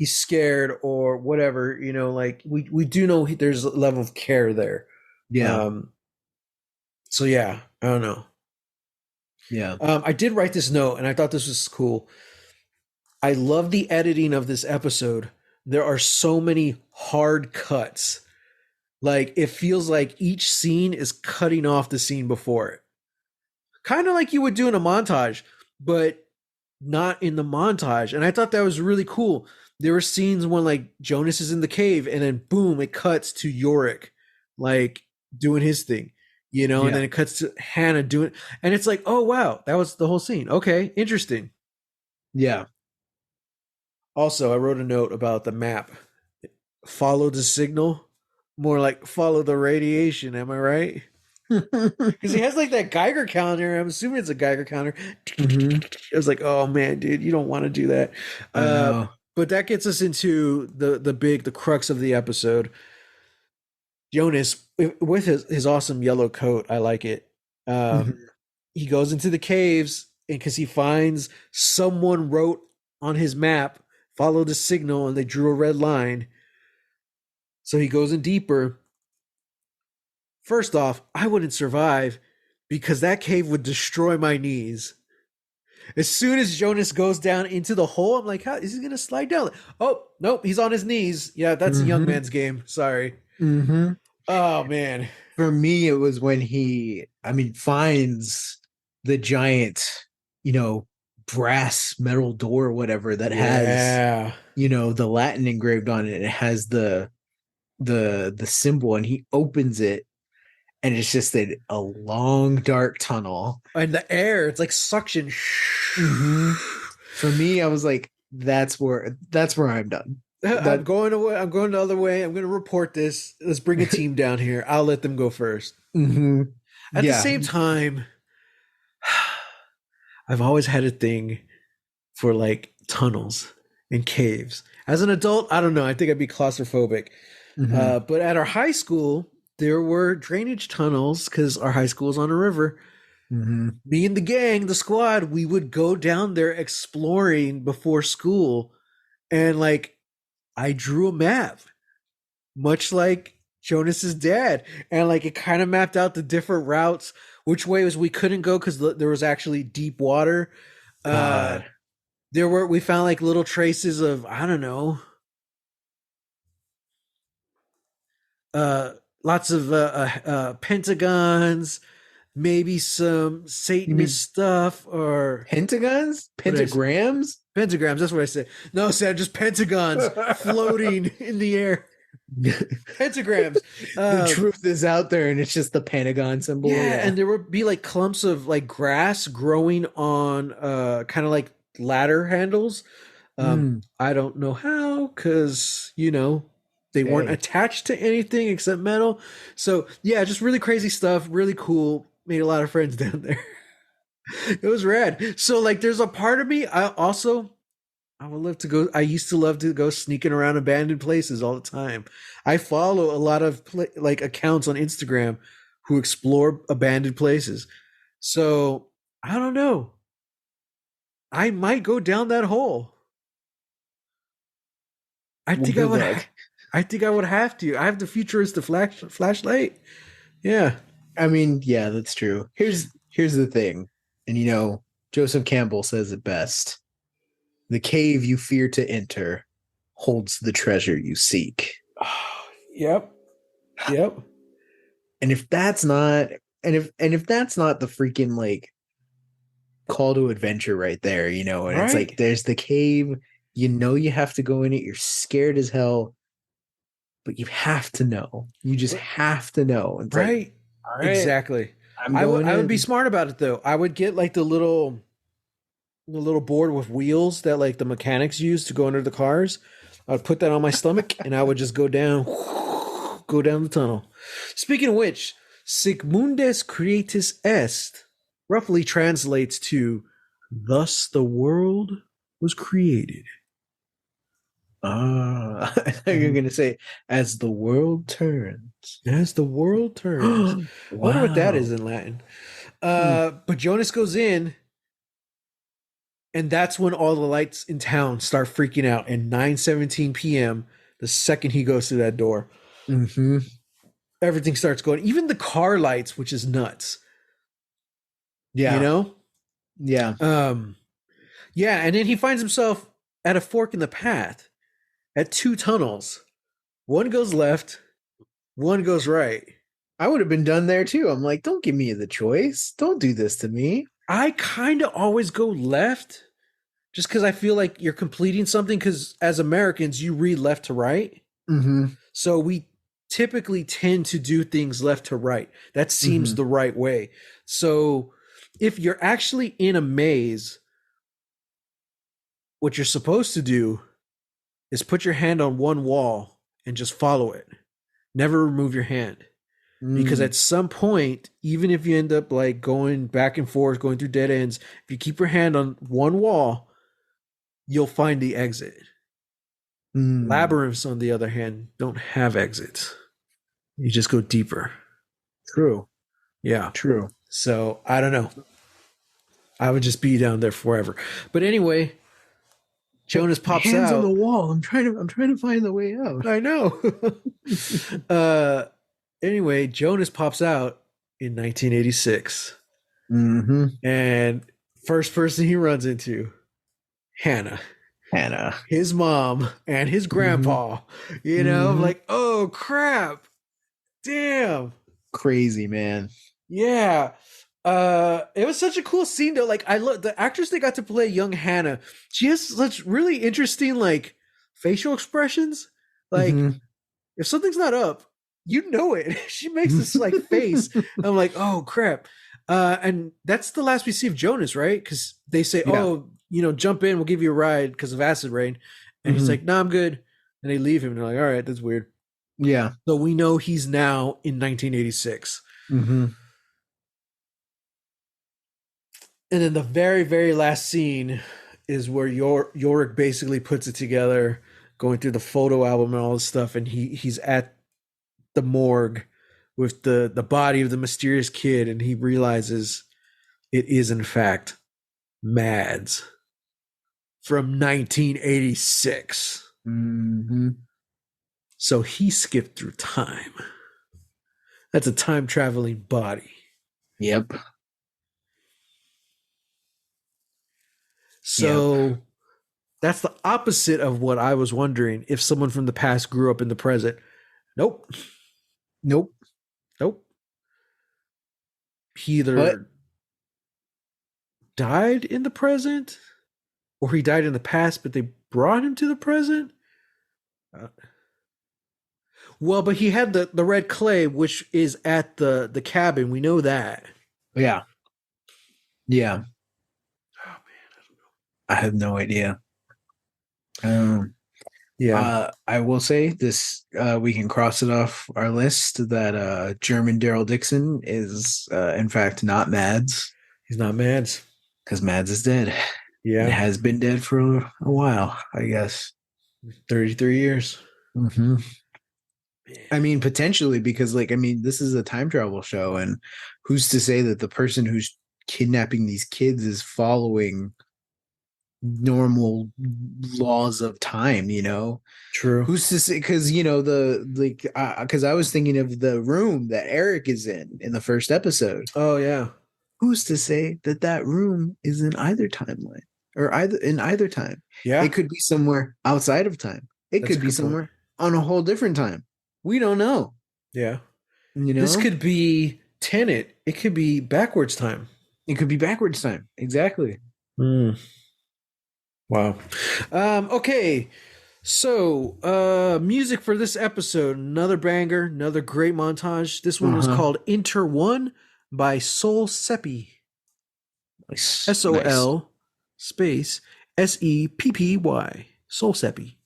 scared or whatever, like we do know there's a level of care there. Yeah. Um, so yeah, I don't know. Yeah. I did write this note and I thought this was cool. I love the editing of this episode. There are so many hard cuts. Like it feels like each scene is cutting off the scene before it. Kind of like you would do in a montage, but not in the montage. And I thought that was really cool. There were scenes when like Jonas is in the cave and then boom, it cuts to Yorick like doing his thing, and then Yeah. it cuts to Hannah doing and it's like, "Oh wow, that was the whole scene." Okay, interesting. Yeah. Also, I wrote a note about the map. Follow the signal. More like follow the radiation. Am I right? Because he has like that Geiger counter. I'm assuming it's a Geiger counter. Hmm. I was like, oh man, dude, you don't want to do that. I Uh, know. but that gets us into the crux of the episode. Jonas with his awesome yellow coat. I like it. Hmm. He goes into the caves and because he finds someone wrote on his map, follow the signal, and they drew a red line. So he goes in deeper. First off, I wouldn't survive because that cave would destroy my knees. As soon as Jonas goes down into the hole, I'm like, how is he gonna slide down? Oh, nope, he's on his knees. Yeah, that's a young Hmm. man's game. Sorry. Hmm. Oh man. For me, it was when he, I mean, finds the giant, you know, brass metal door or whatever that has, Yeah. the Latin engraved on it. It has the symbol, and he opens it, and it's just a long dark tunnel. And the air, it's like suction. Hmm. For me, I was like, that's where I'm done. I'm That. going away. I'm going the other way. I'm going to report this. Let's bring a team down here. I'll let them go first. Hmm. At the Yeah. same time, I've always had a thing for like tunnels and caves. As an adult, I don't know. I think I'd be claustrophobic. Hmm. But at our high school, there were drainage tunnels because our high school is on a river. Hmm. Me and the gang, the squad, we would go down there exploring before school. And like, I drew a map, much like Jonas's dad. And like, it kind of mapped out the different routes, which way was we couldn't go because there was actually deep water. Uh, God. we found like little traces of, I don't know, uh, lots of pentagons, maybe some You Satanist mean stuff, or pentagons? what did I say? Pentagrams? Pentagrams. That's what I said. No, Sam, just pentagons floating in the air. Pentagrams. The Uh, truth is out there, and it's just the Pentagon symbol. yeah, Yeah. and there would be like clumps of like grass growing on kind of like ladder handles. Mm, I don't know how because they weren't hey. attached to anything except metal. So yeah, just really crazy stuff. Really cool. Made a lot of friends down there. It was rad. So like, there's a part of me. I would love to go. I used to love to go sneaking around abandoned places all the time. I follow a lot of like accounts on Instagram who explore abandoned places. So I don't know. I might go down that hole. I Well, think I good would. luck. I think I would have to. I have the futuristic flashlight. Yeah. I mean, yeah, that's true. Here's the thing, and Joseph Campbell says it best: the cave you fear to enter holds the treasure you seek. Yep. Yep. And if that's not, and if that's not the freaking like call to adventure right there, and it's like Right. there's the cave, you have to go in it, you're scared as hell, but you have to know. You just have to know. It's like, Right. all right, Exactly. I'm I would. going I would be in. smart about it though. I would get like the little board with wheels that like the mechanics use to go under the cars. I would put that on my stomach and I would just go down, go down the tunnel. Speaking of which, Sigmundes Creatus Est roughly translates to "Thus the world was created." I thought you were Mhm. gonna say, as the world turns. As the world turns. I wonder what that is Wow. in Latin. Hmm. But Jonas goes in, and that's when all the lights in town start freaking out. And 9:17 p.m., the second he goes through that door, Mm-hmm. everything starts going. Even the car lights, which is nuts. You Yeah. know? Yeah. Um, yeah, and then he finds himself at a fork in the path at two tunnels. One goes left, one goes right. I would have been done there too. I'm like, don't give me the choice. Don't do this to me. I kind of always go left just because I feel like you're completing something. Because as Americans, you read left to right. Mm-hmm. So we typically tend to do things left to right. That seems Mm-hmm. the right way. So if you're actually in a maze, what you're supposed to do is put your hand on one wall and just follow it. never remove your hand. Because Mm. at some point, even if you end up like going back and forth, going through dead ends, if you keep your hand on one wall, you'll find the exit. Mm. Labyrinths, on the other hand, don't have exits. You just go deeper. True. Yeah. True. So I don't know. I would just be down there forever. But anyway, Jonas My pops hands on the out. wall. I'm trying to find the way out. I know. uh, anyway, Jonas pops out in 1986. Mm-hmm. And first person he runs into, Hannah, Hannah. his mom, and his Mm-hmm. grandpa. You know, I'm Mm-hmm. like, oh crap. Damn. Crazy, man. Yeah. It was such a cool scene though. Like I love the actress they got to play young Hannah. She has such really interesting like facial expressions. Like Mm-hmm. if something's not up, you know it. She makes this like face. I'm like, oh crap. And that's the last we see of Jonas, right? Because they say, Yeah. oh, jump in, we'll give you a ride because of acid rain. And he's Mm-hmm. like, no, I'm good. And they leave him. And they're like, all right, that's weird. Yeah. So we know he's now in 1986. Mm-hmm. And then the very, very last scene is where Yorick basically puts it together, going through the photo album and all this stuff, and he's at the morgue with the body of the mysterious kid, and he realizes it is in fact Mads from 1986. Mm-hmm. So he skipped through time. That's a time traveling body. Yep. Yep. So that's the opposite of what I was wondering if someone from the past grew up in the present. Nope. Nope. Nope. He But either died in the present or he died in the past, but they brought him to the present. Uh, well, but he had the red clay, which is at the cabin. We know that. yeah. Yeah. Oh man, I have no idea. Um yeah, I will say this we can cross it off our list that German Daryl Dixon is in fact not Mads he's not mad. because Mads is dead and Yeah, has been dead for a while, I guess. 33 years. Mm-hmm. Man. I mean, potentially because, like, I mean, this is a time travel show, and who's to say that the person who's kidnapping these kids is following normal laws of time? True. Who's to say? Because because I was thinking of the room that Eric is in the first episode. Oh yeah, Who's to say that that room is in either timeline or either in either time? yeah. It could be somewhere outside of time. It That's could a be good point. somewhere on a whole different time. We don't know. Yeah, You this know, could be Tenet. It could be backwards time. it could be backwards time. Exactly. Mm. Wow. Okay. So, music for this episode, another banger, another great montage. This one was Uh-huh. called Inter One by Sol Seppi. Nice. Nice. SOL space SEPPY. Sol Seppi.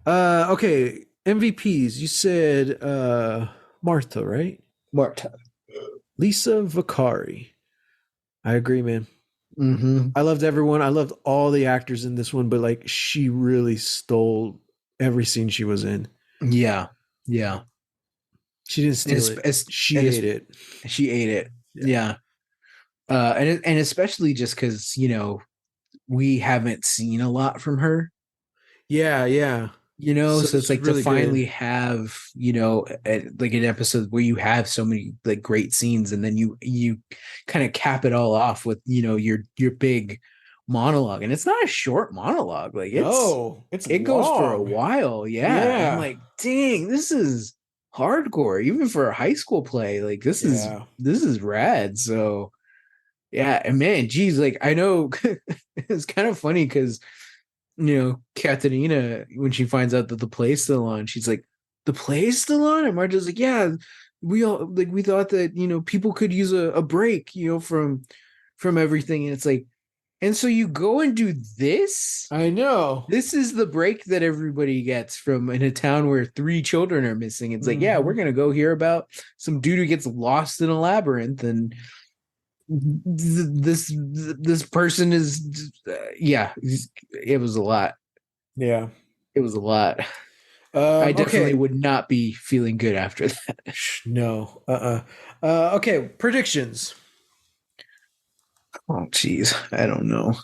Okay, MVPs. You said Martha, right? Marta. Lisa Vicari. I agree, man. Mm-hmm. I loved everyone. I loved all the actors in this one, but like she really stole every scene she was in. Yeah. Yeah. She didn't And steal it. She and ate it. she ate it. Yeah. Yeah. And especially just because, we haven't seen a lot from her. Yeah, yeah. So So this it's was like to really good. finally have like an episode where you have so many like great scenes, and then you kind of cap it all off with your big monologue, and it's not a short monologue, like No, it's it goes for a long. while. Yeah, I'm Yeah. like, dang, this is hardcore even for a high school play. Like Yeah. this is rad. So yeah, and man, geez, like I know it's kind of funny because Katerina, when she finds out that the play's still on, she's like, the play's still on? And Marta's like, yeah, we thought that, people could use a break, from everything. And it's like, And so you go and do this? I know. This is the break that everybody gets from in a town where 3 children are missing. It's like, yeah, we're Mhm. gonna go hear about some dude who gets lost in a labyrinth, and this person is, yeah, it was a lot. Yeah. It was a lot. I definitely Okay. would not be feeling good after that. No. Okay. Predictions. Oh, jeez, I don't know.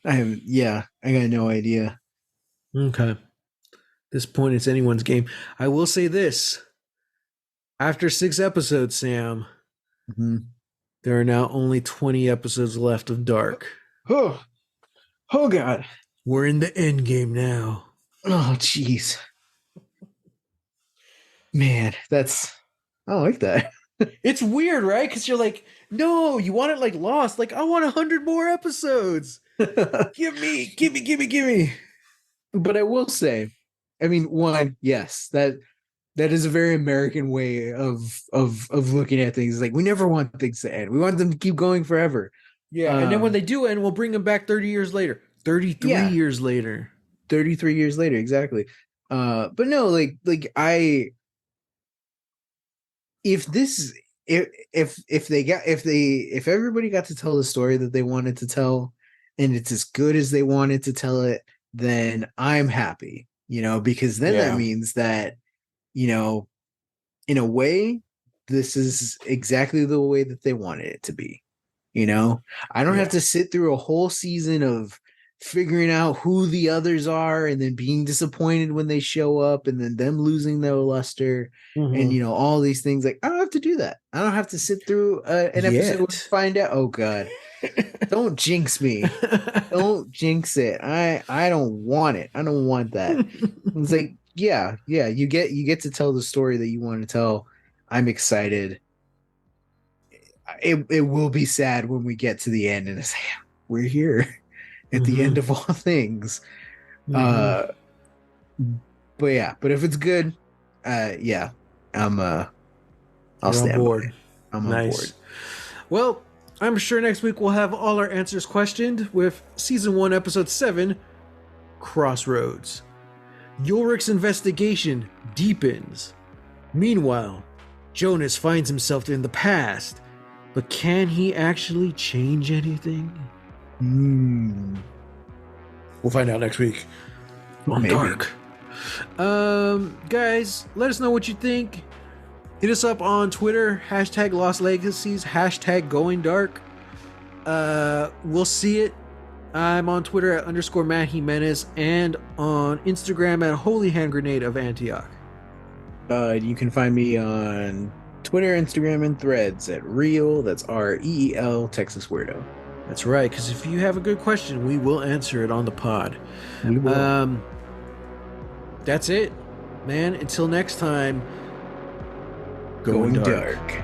Yeah, I got no idea. Okay. This point, it's anyone's game. I will say this: after 6 episodes, Sam, Mhm. there are now only 20 episodes left of Dark. Oh, oh God. We're in the end game now. Oh, jeez, man, I like that. It's weird, right? Because you're like, no, you want it like Lost. Like, I want 100 more episodes. Give me, give me, give me, give me. But I will say, I mean, one, yes, that is a very American way of looking at things. Like, we never want things to end. We want them to keep going forever. Yeah, and then when Um, they do end, we'll bring them back 30 years later. 33 yeah, years later. 33 years later, exactly. But no, like I if this if they got if everybody got to tell the story that they wanted to tell, and it's as good as they wanted to tell it, then I'm happy, because then that Yeah. means that, you know in a way, this is exactly the way that they wanted it to be. I don't have Yeah. to sit through a whole season of figuring out who the others are and then being disappointed when they show up and then them losing their luster and, Mm-hmm. all these things. Like, I don't have to do that. I don't have to sit through an episode where I Yet. find out, oh God, don't jinx me. Don't jinx it. I don't want it. I don't want that. It's like, yeah, you get to tell the story that you want to tell. I'm excited. It will be sad when we get to the end and it's like, we're here at the Mm-hmm. end of all things. Mm-hmm. Uh but yeah, but if it's good, yeah, I'm I'll You're on stand by board. it. I'm on board. Nice. Well, I'm sure next week we'll have all our answers questioned with season 1, episode 7, Crossroads. Ulrich's investigation deepens. Meanwhile, Jonas finds himself in the past, but can he actually change anything? Hmm. We'll find out next week on Maybe. Dark. Guys, let us know what you think. Hit us up on Twitter, hashtag Lost Legacies, hashtag Going Dark. We'll see it. I'm on Twitter at _Matt Jimenez and on Instagram at Holy Hand Grenade of Antioch. You can find me on Twitter, Instagram, and Threads at Real. That's REEL Texas Weirdo. That's right, because if you have a good question, we will answer it on the pod. We will. That's it, man. Until next time, Going dark.